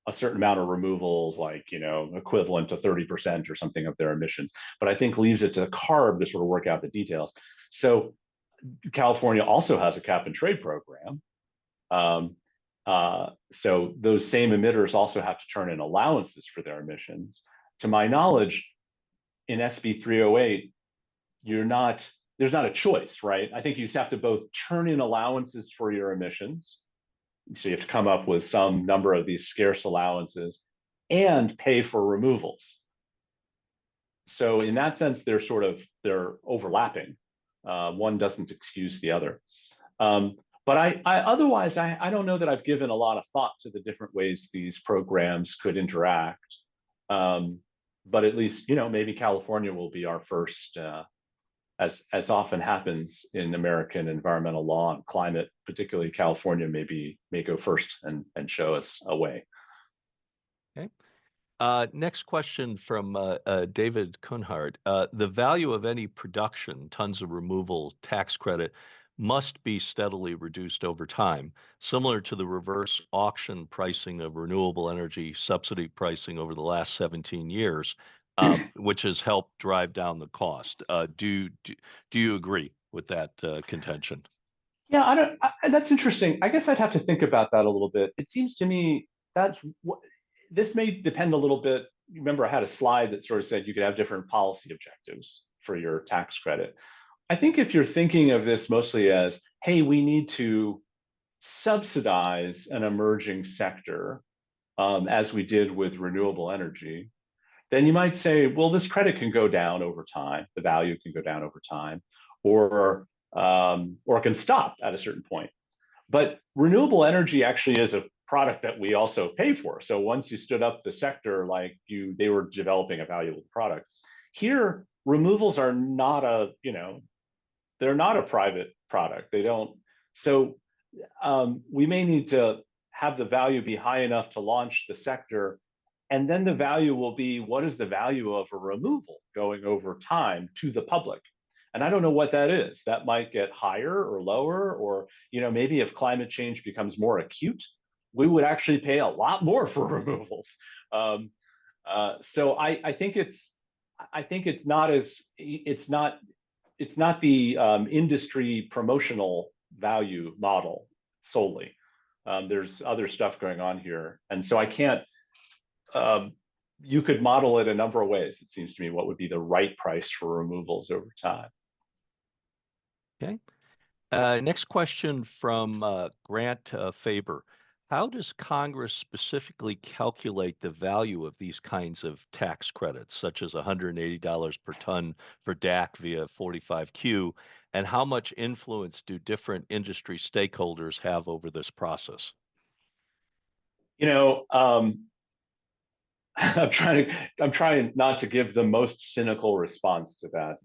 a certain amount of removals, like, equivalent to 30% or something of their emissions, but I think leaves it to CARB to sort of work out the details. So California also has a cap and trade program. So those same emitters also have to turn in allowances for their emissions. To my knowledge, in SB 308, there's not a choice, right? I think you just have to both turn in allowances for your emissions. So you have to come up with some number of these scarce allowances and pay for removals. So in that sense, they're overlapping. One doesn't excuse the other. But otherwise, I don't know that I've given a lot of thought to the different ways these programs could interact. But at least, maybe California will be our first, as often happens in American environmental law and climate, particularly California may go first and show us a way. Okay. Next question from David Kunhardt. The value of any production, tons of removal tax credit, must be steadily reduced over time, similar to the reverse auction pricing of renewable energy subsidy pricing over the last 17 years, which has helped drive down the cost. Do you agree with that contention? Yeah, that's interesting. I guess I'd have to think about that a little bit. It seems to me that's what this may depend a little bit. Remember, I had a slide that sort of said you could have different policy objectives for your tax credit. I think if you're thinking of this mostly as, hey, we need to subsidize an emerging sector, as we did with renewable energy, then you might say, well, this credit can go down over time, the value can go down over time, or it can stop at a certain point. But renewable energy actually is a product that we also pay for. So once you stood up the sector, they were developing a valuable product. Here, removals are not they're not a private product. They don't. So we may need to have the value be high enough to launch the sector. And then the value will be, what is the value of a removal going over time to the public? And I don't know what that is. That might get higher or lower, or maybe if climate change becomes more acute, we would actually pay a lot more for removals. So I think it's not the industry promotional value model. solely. There's other stuff going on here, and so I can't. You could model it a number of ways. It seems to me what would be the right price for removals over time. Okay. Next question from Grant Faber. How does Congress specifically calculate the value of these kinds of tax credits, such as $180 per ton for DAC via 45Q, and how much influence do different industry stakeholders have over this process? You know, I'm trying not to give the most cynical response to that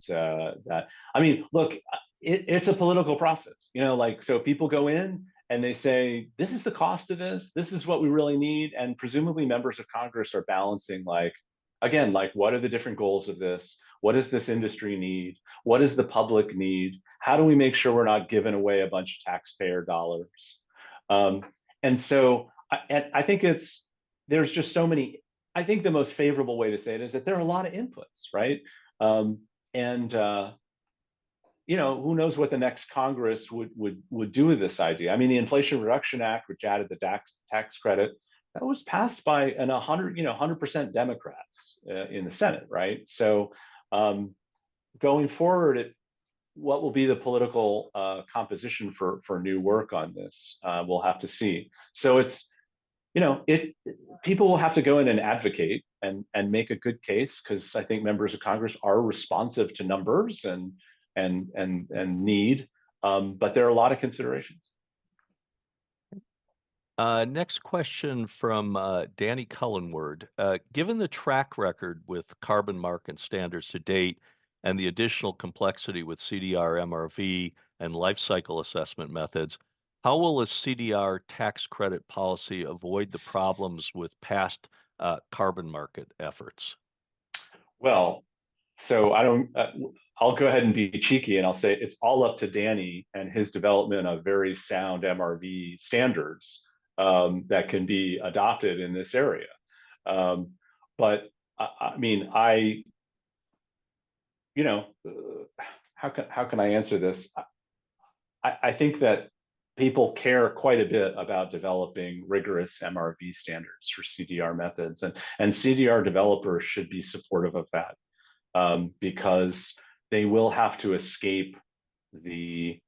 I mean, look, it's a political process, like, so people go in and they say, this is the cost of this is what we really need, and presumably members of Congress are balancing, like, again, like, what are the different goals of this, what does this industry need, what does the public need, how do we make sure we're not giving away a bunch of taxpayer dollars. And so I think there's just so many. I think the most favorable way to say it is that there are a lot of inputs, right? And who knows what the next Congress would do with this idea? I mean, the Inflation Reduction Act, which added the tax credit, that was passed by 100% Democrats in the Senate, right? So going forward, what will be the political composition for new work on this? We'll have to see. So it's people will have to go in and advocate and make a good case, because I think members of Congress are responsive to numbers and need, but there are a lot of considerations. Next question from Danny Cullenward. Given the track record with carbon market standards to date and the additional complexity with CDR, MRV, and life cycle assessment methods, how will a CDR tax credit policy avoid the problems with past carbon market efforts? Well, so I'll go ahead and be cheeky and I'll say it's all up to Danny and his development of very sound MRV standards that can be adopted in this area. But I mean, how can I answer this? I think that people care quite a bit about developing rigorous MRV standards for CDR methods, and CDR developers should be supportive of that, because they will have to escape the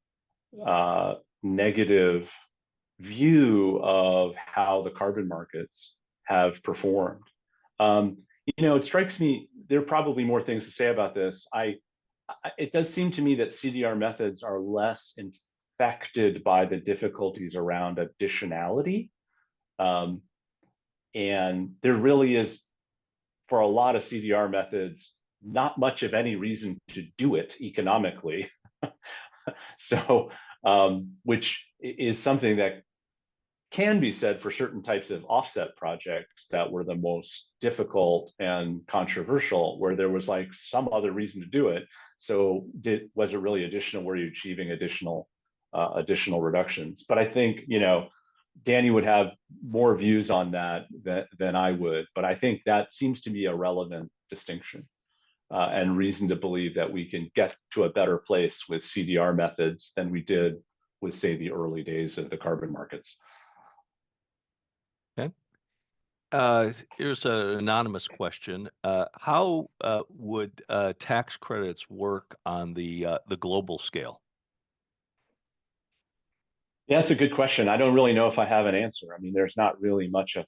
negative view of how the carbon markets have performed. It strikes me there are probably more things to say about this. It does seem to me that CDR methods are less infected by the difficulties around additionality. And there really is, for a lot of CDR methods, not much of any reason to do it economically. So, which is something that can be said for certain types of offset projects that were the most difficult and controversial, where there was like some other reason to do it. So was it really additional? Were you achieving additional reductions? But I think, Danny would have more views on that than I would, but I think that seems to be a relevant distinction and reason to believe that we can get to a better place with CDR methods than we did with, say, the early days of the carbon markets. Okay. Here's an anonymous question. How would tax credits work on the global scale? Yeah, that's a good question. I don't really know if I have an answer. I mean, there's not really much of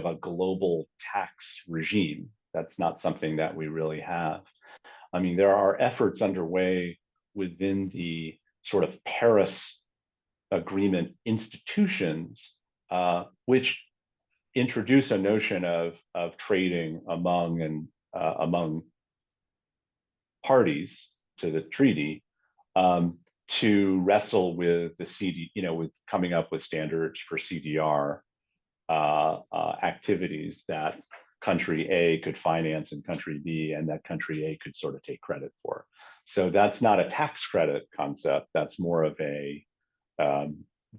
a global tax regime. That's not something that we really have. I mean, there are efforts underway within the sort of Paris Agreement institutions, which introduce a notion of trading among parties to the treaty, to wrestle with with coming up with standards for CDR activities that country A could finance in country B, and that country A could sort of take credit for. So that's not a tax credit concept. That's more of a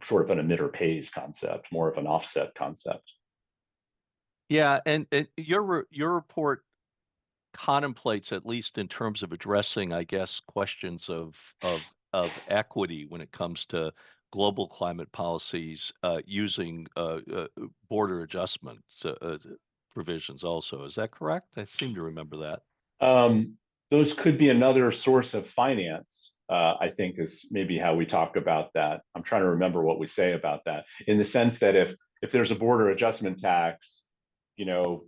sort of an emitter pays concept, more of an offset concept. Yeah, and your report contemplates, at least in terms of addressing, I guess, questions of of equity when it comes to global climate policies using border adjustment provisions also. Is that correct? I seem to remember that. Those could be another source of finance, I think is maybe how we talk about that. I'm trying to remember what we say about that, in the sense that if there's a border adjustment tax, you know,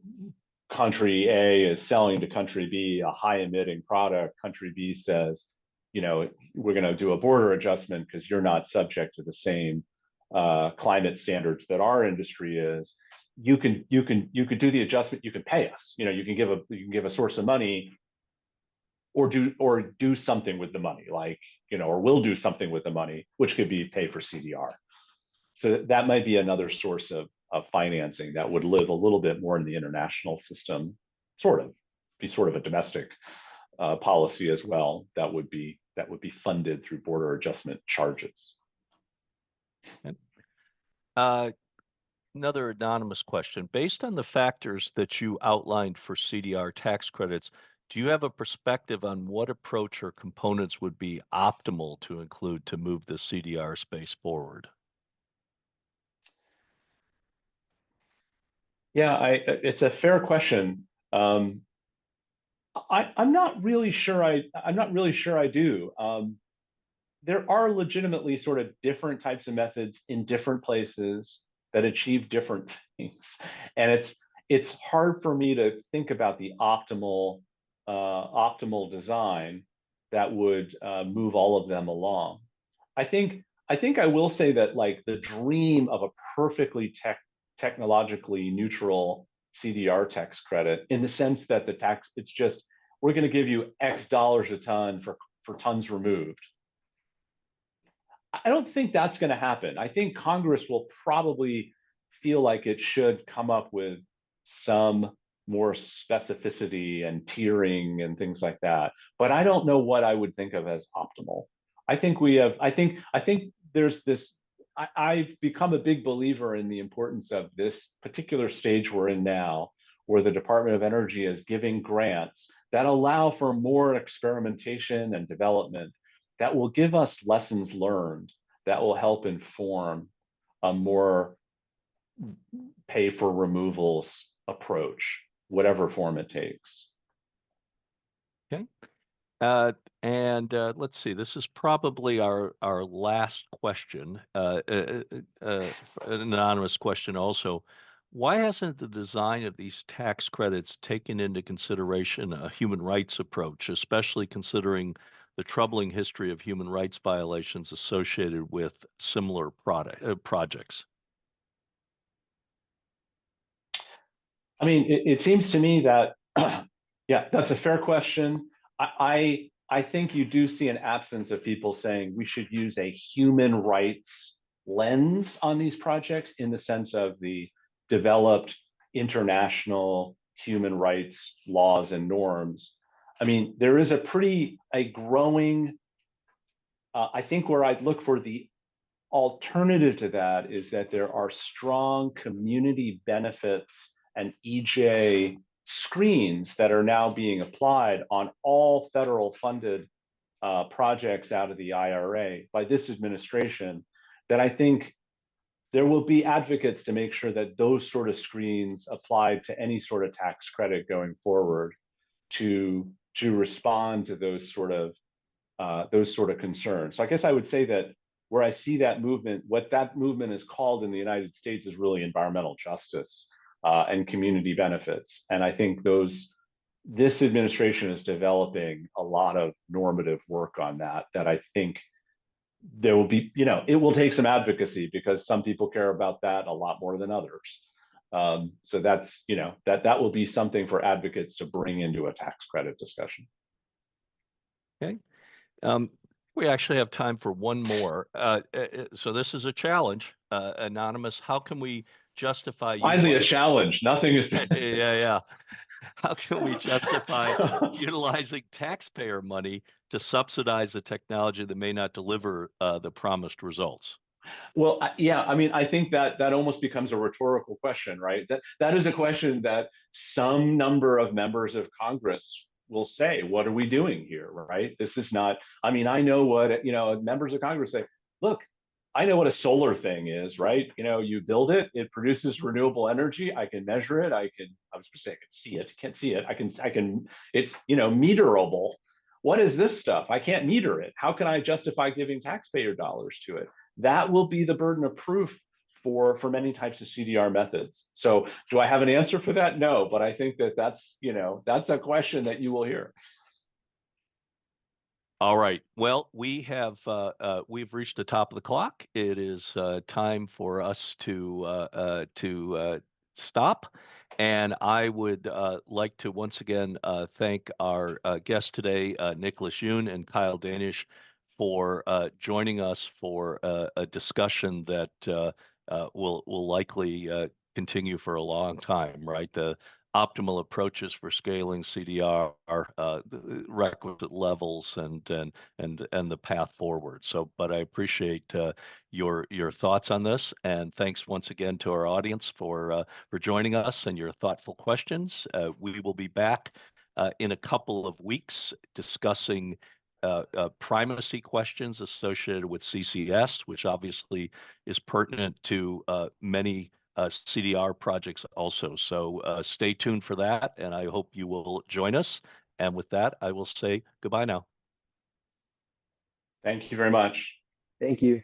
country A is selling to country B a high emitting product, country B says, you know, we're going to do a border adjustment because you're not subject to the same climate standards that our industry is. You could do the adjustment. You can pay us. You know, you can give a source of money, or do something with the money, like, you know, or we'll do something with the money, which could be pay for CDR. So that might be another source of financing that would live a little bit more in the international system, be sort of a domestic policy as well. That would be funded through border adjustment charges. Another anonymous question. Based on the factors that you outlined for CDR tax credits, do you have a perspective on what approach or components would be optimal to include to move the CDR space forward? Yeah, it's a fair question. I'm not really sure. I'm not really sure I do. There are legitimately sort of different types of methods in different places that achieve different things, and it's hard for me to think about the optimal design that would move all of them along. I think I will say that, like, the dream of a perfectly technologically neutral CDR tax credit, in the sense that the tax, it's just, we're going to give you X dollars a ton for tons removed. I don't think that's going to happen. I think Congress will probably feel like it should come up with some more specificity and tiering and things like that. But I don't know what I would think of as optimal. I think there's this. I've become a big believer in the importance of this particular stage we're in now, where the Department of Energy is giving grants that allow for more experimentation and development that will give us lessons learned that will help inform a more pay for removals approach, whatever form it takes. Okay. And let's see, this is probably our last question, an anonymous question also. Why hasn't the design of these tax credits taken into consideration a human rights approach, especially considering the troubling history of human rights violations associated with similar projects? I mean, it seems to me that, yeah, that's a fair question. I think you do see an absence of people saying we should use a human rights lens on these projects, in the sense of the developed international human rights laws and norms. I mean, there is a growing, I think where I'd look for the alternative to that is that there are strong community benefits and EJ screens that are now being applied on all federal funded projects out of the IRA by this administration, that I think there will be advocates to make sure that those sort of screens applied to any sort of tax credit going forward to respond to those sort of concerns. So I guess I would say that where I see that movement, what that movement is called in the United States is really environmental justice and community benefits. And I think this administration is developing a lot of normative work on that I think there will be, it will take some advocacy, because some people care about that a lot more than others. So that's, that will be something for advocates to bring into a tax credit discussion. Okay. We actually have time for one more. So this is a challenge, anonymous. How can we justify? Finally, a challenge. Nothing is. Yeah. How can we justify utilizing taxpayer money to subsidize a technology that may not deliver the promised results? Well, yeah, I mean, I think that almost becomes a rhetorical question, right? That is a question that some number of members of Congress will say, what are we doing here, right? This is not, I mean, I know what, members of Congress say, look, I know what a solar thing is, right? You build it, it produces renewable energy. I can measure it. I was going to say I can see it. Can't see it. it's, meterable. What is this stuff? I can't meter it. How can I justify giving taxpayer dollars to it? That will be the burden of proof for many types of CDR methods. So do I have an answer for that? No, but I think that's a question that you will hear. All right. Well, we've reached the top of the clock. It is time for us to stop, and I would like to once again thank our guests today, Nicholas Yoon and Kyle Danish, for joining us for a discussion that will likely continue for a long time. Right, the optimal approaches for scaling CDR, the requisite levels, and the path forward. So, but I appreciate your thoughts on this, and thanks once again to our audience for joining us and your thoughtful questions. We will be back in a couple of weeks discussing primacy questions associated with CCS, which obviously is pertinent to many CDR projects also. So stay tuned for that, and I hope you will join us. And with that, I will say goodbye now. Thank you very much. Thank you.